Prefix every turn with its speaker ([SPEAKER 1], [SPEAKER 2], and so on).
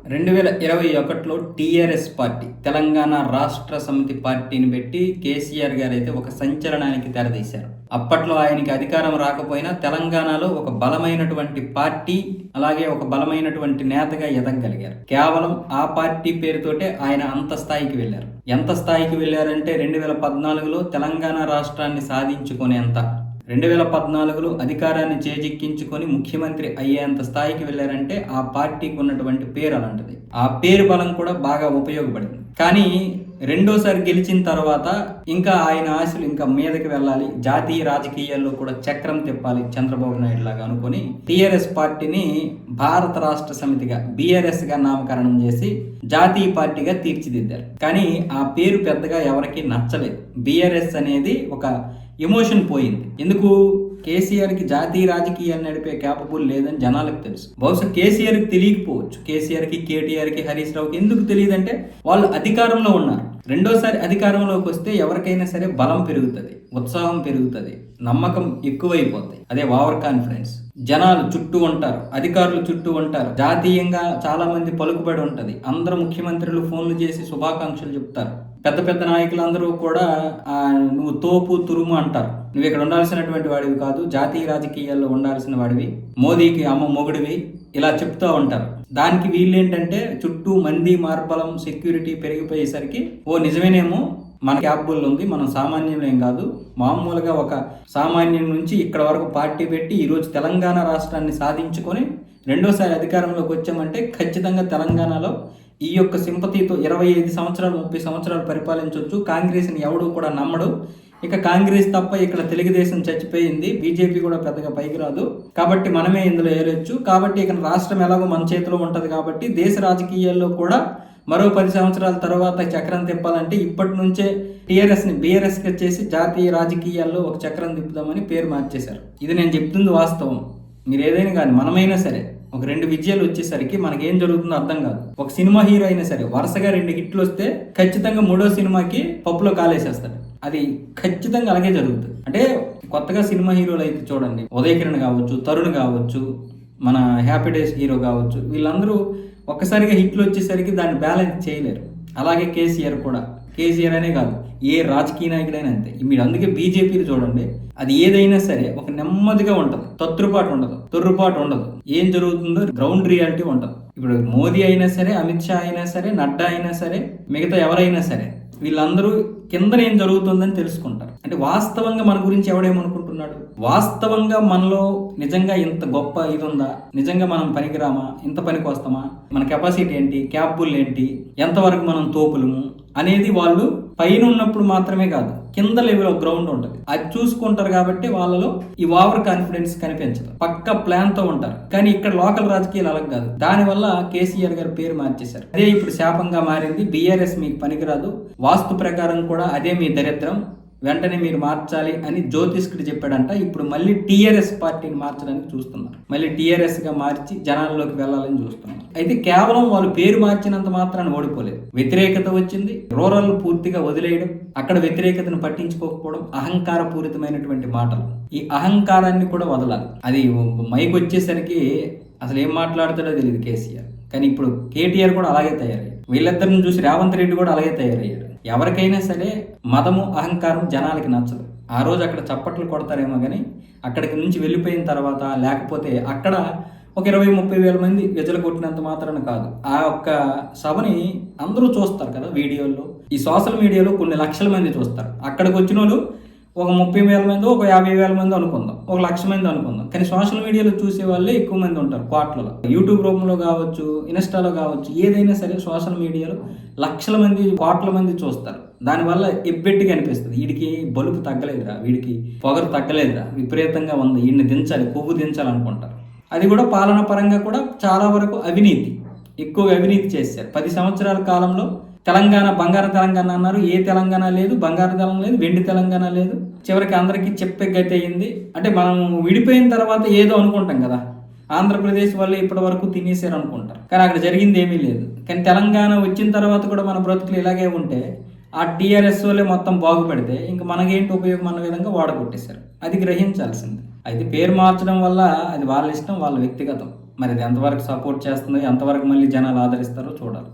[SPEAKER 1] 2021లో TRS party Telangana రాష్ట్ర సమితి పార్టీని పెట్టి కేసీఆర్ గారు అయితే ఒక సంచలనానికి తెరదీశారు. అప్పట్లో ఆయనకి అధికారం రాకపోయినా తెలంగాణలో ఒక బలమైనటువంటి పార్టీ, అలాగే ఒక బలమైనటువంటి నేతగా ఎదగగలిగారు. కేవలం ఆ పార్టీ పేరుతోటే ఆయన అంత స్థాయికి వెళ్ళారు. ఎంత స్థాయికి వెళ్ళారంటే 2014లో తెలంగాణ రాష్ట్రాన్ని సాధించుకునేంత, 2014లో అధికారాన్ని చేజిక్కించుకొని ముఖ్యమంత్రి అయ్యేంత స్థాయికి వెళ్ళారంటే ఆ పార్టీకి ఉన్నటువంటి పేరు అలాంటిది. ఆ పేరు బలం కూడా బాగా ఉపయోగపడింది. కానీ రెండోసారి గెలిచిన తర్వాత ఇంకా ఆయన ఆశలు ఇంకా మీదకి వెళ్ళాలి, జాతీయ రాజకీయాల్లో కూడా చక్రం తిప్పాలి చంద్రబాబు నాయుడు లాగా అనుకుని టీఆర్ఎస్ పార్టీని భారత రాష్ట్ర సమితిగా BRS గా నామకరణం చేసి జాతీయ పార్టీగా తీర్చిదిద్దారు. కానీ ఆ పేరు పెద్దగా ఎవరికి నచ్చలేదు. BRS అనేది ఒక ఎమోషన్ పోయింది. ఎందుకు? కేసీఆర్కి జాతీయ రాజకీయాలు నడిపే క్యాపబుల్ లేదని జనాలకు తెలుసు. బహుశా కేసీఆర్కి తెలియకపోవచ్చు. కేసీఆర్కి, కేటీఆర్కి, హరీష్ రావుకి ఎందుకు తెలియదంటే వాళ్ళు అధికారంలో ఉన్నారు. రెండోసారి అధికారంలోకి వస్తే ఎవరికైనా సరే బలం పెరుగుతుంది, ఉత్సాహం పెరుగుతుంది, నమ్మకం ఎక్కువైపోతాయి. అదే ఓవర్ కాన్ఫిడెన్స్. జనాలు చుట్టూ ఉంటారు, అధికారులు చుట్టూ ఉంటారు, జాతీయంగా చాలా మంది పలుకుబడి ఉంటది. అందరు ముఖ్యమంత్రులు ఫోన్లు చేసి శుభాకాంక్షలు చెప్తారు. పెద్ద పెద్ద నాయకులందరూ కూడా నువ్వు తోపు తురుము అంటారు. నువ్వు ఇక్కడ ఉండాల్సినటువంటి వాడివి కాదు, జాతీయ రాజకీయాల్లో ఉండాల్సిన వాడివి, మోదీకి అమ్మ మొగుడివి, ఇలా చెప్తూ ఉంటారు. దానికి వీళ్ళేంటంటే చుట్టూ మంది మార్బలం, సెక్యూరిటీ పెరిగిపోయేసరికి నిజమేనేమో, మన క్యాపబుల్ ఉంది, మనం సామాన్యులేం కాదు, మామూలుగా ఒక సామాన్యం నుంచి ఇక్కడ వరకు పార్టీ పెట్టి ఈరోజు తెలంగాణ రాష్ట్రాన్ని సాధించుకొని రెండోసారి అధికారంలోకి వచ్చామంటే ఖచ్చితంగా తెలంగాణలో ఈ యొక్క సింపతితో 25 సంవత్సరాలు 30 సంవత్సరాలు పరిపాలించవచ్చు. కాంగ్రెస్ని ఎవడు కూడా నమ్మడు. ఇక కాంగ్రెస్ తప్ప ఇక్కడ తెలుగుదేశం చచ్చిపోయింది, బీజేపీ కూడా పెద్దగా పైకి రాదు, కాబట్టి మనమే ఇందులో ఏరొచ్చు. కాబట్టి ఇక రాష్ట్రం ఎలాగో మన చేతిలో ఉంటుంది. కాబట్టి దేశ రాజకీయాల్లో కూడా మరో 10 సంవత్సరాల తర్వాత చక్రం తిప్పాలంటే ఇప్పటి నుంచే టీఆర్ఎస్ని BRSగా చేసి జాతీయ రాజకీయాల్లో ఒక చక్రం తిప్పుదామని పేరు మార్చేశారు. ఇది నేను చెప్తుంది వాస్తవం. మీరు ఏదైనా కానీ మనమైనా సరే ఒక 2 విజయాలు వచ్చేసరికి మనకేం జరుగుతుందో అర్థం కాదు. ఒక సినిమా హీరో అయినా సరే వరుసగా 2 హిట్లు వస్తే ఖచ్చితంగా 3వ సినిమాకి పప్పులో కాలేసేస్తాడు. అది ఖచ్చితంగా అలాగే జరుగుతుంది. అంటే కొత్తగా సినిమా హీరోలు అయితే చూడండి, ఉదయ్ కిరణ్ కావచ్చు, తరుణ్ కావచ్చు, మన హ్యాపీ డేస్ హీరో కావచ్చు, వీళ్ళందరూ ఒక్కసారిగా హిట్లు వచ్చేసరికి దాన్ని బ్యాలెన్స్ చేయలేరు. అలాగే కేసీఆర్ కూడా, కేసీఆర్ అనే కాదు ఏ రాజకీయ నాయకుడైనా అంతే. మీరు అందుకే బీజేపీని చూడండి, అది ఏదైనా సరే ఒక నెమ్మదిగా ఉంటుంది, తొత్తురుపాటు ఉండదు, తొర్రుపాటు ఉండదు. ఏం జరుగుతుందో గ్రౌండ్ రియాలిటీ ఉండదు. ఇప్పుడు మోదీ అయినా సరే, అమిత్ షా అయినా సరే, నడ్డా అయినా సరే, మిగతా ఎవరైనా సరే వీళ్ళందరూ కింద ఏం జరుగుతుందని తెలుసుకుంటారు. అంటే వాస్తవంగా మన గురించి ఎవడేమనుకుంటున్నాడు, వాస్తవంగా మనలో నిజంగా ఇంత గొప్ప ఇది ఉందా, నిజంగా మనం పనికిరామా, ఇంత పనికి వస్తామా, మన కెపాసిటీ ఏంటి, క్యాపబుల్ ఏంటి, ఎంతవరకు మనం తోపులము అనేది వాళ్ళు పైన ఉన్నప్పుడు మాత్రమే కాదు, కింద లెవెల్ ఆఫ్ గ్రౌండ్ ఉంటుంది, అది చూసుకుంటారు. కాబట్టి వాళ్ళలో ఈ ఓవర్ కాన్ఫిడెన్స్ కనిపించదు, పక్క ప్లాన్ తో ఉంటారు. కానీ ఇక్కడ లోకల్ రాజకీయాలు అలా కాదు. దానివల్ల కేసీఆర్ గారు పేరు మార్చేశారు. అదే ఇప్పుడు శాపంగా మారింది. BRS మీకు పనికిరాదు, వాస్తు ప్రకారం కూడా అదే మీ దరిద్రం, వెంటనే మీరు మార్చాలి అని జ్యోతిష్కుడు చెప్పాడంట. ఇప్పుడు మళ్ళీ టీఆర్ఎస్ పార్టీని మార్చడానికి చూస్తున్నారు. మళ్ళీ టీఆర్ఎస్గా మార్చి జనాల్లోకి వెళ్ళాలని చూస్తున్నారు. అయితే కేవలం వాళ్ళు పేరు మార్చినంత మాత్రాన్ని ఓడిపోలేదు. వ్యతిరేకత వచ్చింది, రూరల్ పూర్తిగా వదిలేయడం, అక్కడ వ్యతిరేకతను పట్టించుకోకపోవడం, అహంకారపూరితమైనటువంటి మాటలు. ఈ అహంకారాన్ని కూడా వదలాలి. అది మైక్ వచ్చేసరికి అసలు ఏం మాట్లాడతాడో తెలియదు కేసీఆర్. కానీ ఇప్పుడు కేటీఆర్ కూడా అలాగే తయారయ్యాడు. వీళ్ళిద్దరిని చూసి రేవంత్ రెడ్డి కూడా అలాగే తయారయ్యాడు. ఎవరికైనా సరే మదము, అహంకారం జనాలకి నచ్చదు. ఆ రోజు అక్కడ చప్పట్లు కొడతారేమో కానీ అక్కడికి నుంచి వెళ్ళిపోయిన తర్వాత, లేకపోతే అక్కడ ఒక 20-30 వేల మంది విజలు కొట్టినంత మాత్రాన కాదు, ఆ ఒక్క సభని అందరూ చూస్తారు కదా వీడియోల్లో, ఈ సోషల్ మీడియాలో కొన్ని లక్షల మంది చూస్తారు. అక్కడికి వచ్చిన వాళ్ళు ఒక 30,000 మంది, ఒక 50,000 మంది అనుకుందాం, ఒక 1,00,000 మంది అనుకుందాం. కానీ సోషల్ మీడియాలో చూసే వాళ్ళే ఎక్కువ మంది ఉంటారు కోట్లలో. యూట్యూబ్ రూపంలో కావచ్చు, ఇన్స్టాలో కావచ్చు, ఏదైనా సరే సోషల్ మీడియాలో లక్షల మంది, కోట్ల మంది చూస్తారు. దానివల్ల ఎబ్బెట్టిగా అనిపిస్తుంది, వీడికి బలుపు తగ్గలేదురా, వీడికి పొగరు తగ్గలేదురా, విపరీతంగా ఉంది, వీడిని దించాలి, కొవ్వు దించాలి అనుకుంటారు. అది కూడా పాలన పరంగా కూడా చాలా వరకు అవినీతి, ఎక్కువగా అవినీతి చేశారు. 10 సంవత్సరాల కాలంలో తెలంగాణ బంగారు తెలంగాణ అన్నారు, ఏ తెలంగాణ లేదు, బంగారు తెలంగాణ లేదు, వెండి తెలంగాణ లేదు. చివరికి అందరికీ చెప్పే గతి అయింది. అంటే మనం విడిపోయిన తర్వాత ఏదో అనుకుంటాం కదా, ఆంధ్రప్రదేశ్ వాళ్ళు ఇప్పటి వరకు తినేసారు అనుకుంటారు, కానీ అక్కడ జరిగింది ఏమీ లేదు. కానీ తెలంగాణ వచ్చిన తర్వాత కూడా మన బ్రతుకులు ఇలాగే ఉంటే, ఆ టీఆర్ఎస్ వాళ్ళే మొత్తం బాగుపడితే ఇంకా మనకేంటి ఉపయోగం అన్న విధంగా వాడగొట్టేశారు. అది గ్రహించాల్సింది. అయితే పేరు మార్చడం వల్ల అది వాళ్ళ ఇష్టం, వాళ్ళ వ్యక్తిగతం. మరి ఇది ఎంతవరకు సపోర్ట్ చేస్తుందో, ఎంతవరకు మళ్ళీ జనాలు ఆదరిస్తారో చూడాలి.